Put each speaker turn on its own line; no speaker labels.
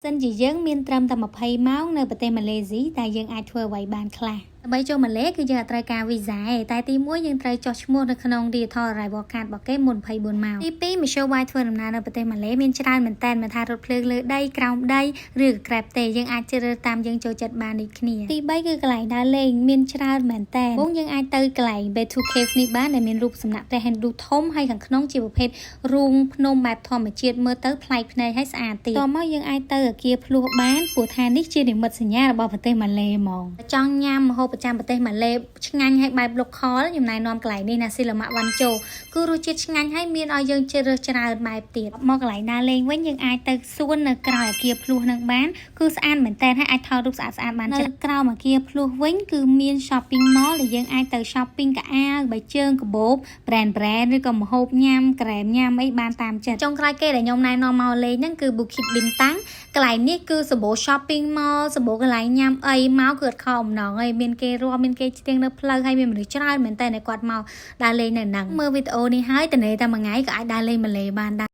សិនជាយើងមានត្រឹមតែ20ម៉ោងនៅប្រទេសម៉ាឡេស៊ីតែយើងអាចធ្វើអ្វីបានខ្លះដើម្បីចូលម៉ាឡេគឺយើងអត់ត្រូវការវីសាទេតែទី1យើងត្រូវចុះឈ្មោះនៅក្នុង Digital Arrival Card របស់គេមុន24ម៉ោងទី2មធ្យោបាយធ្វើដំណើរនៅប្រទេសម៉ាឡេមានច្រើនមែនតើមិនថារថភ្លើងលើដីក្រោមដីឬក៏ Grab ទេយើងអាចជ្រើសរើសតាមយើងចូលចិត្តបានដូចគ្នាទី3គឺកន្លែងដើរលេងមានច្រើនមែនតើបងយើងអាចទៅកន្លែង Betu Cave នេះបានដែលមានរូបសំណាកព្រះហិណ្ឌូធំហើយខាងក្នុងជាប្រភេទរូងភ្នំបែបធម្មជាតិមើលទៅប្លែកភ្នែកហើយស្អាតទៀតតមកយើងអាចទៅអគារភ្លោះបានព្រោះថានេះជានិមិត្តសញ្ញារបស់ប្រទេសម៉ាឡេហ្មងចង់ញ៉ាំម្ហូបប្រចាំប្រទេសម៉ាឡេឆ្ងាញ់ហើយបែប local ខ្ញុំណែនាំកន្លែងនេះណាស៊ីឡាម៉ាក់វ៉ាន់ជូគឺរសជាតិឆ្ងាញ់ហើយមានឲ្យយើងជ្រើសរើសច្រើនបែបទៀតមកកន្លែងដើរលេងវិញយើងអាចទៅសួននៅក្រៅអគារភ្លោះនឹងបានគឺស្អាតមែនតើហើយអាចថតរូបស្អាតៗបានច្រើនក្រៅអគារភ្លោះវិញគឺមាន shopping mall ដែលយើងអាចទៅ shopping កៅអៅបីជើងកាបូប brand ឬក៏ម្ហូបញ៉ាំក្រែមញ៉ាំអីបានតាមចិត្តចុងក្រោយគេដែលខ្ញុំណែនាំមកលេងហ្នឹងគឺ Bukit Bintang កន្លែងនេះគឺសម្បូរ shopping mall សម្បូរកន្លែងញ៉ាំអីមកគឺអត់ខកអំណងអីមានគេរាប់មានគេស្ទៀងនៅផ្លូវហើយមានមនុស្សច្រើនមែនតើគាត់មកដើរលេងនៅហ្នឹងមើលវីដេអូនេះហើយតនេតែមួយថ្ងៃក៏អាចដើរលេងម៉ាឡេបានដែរ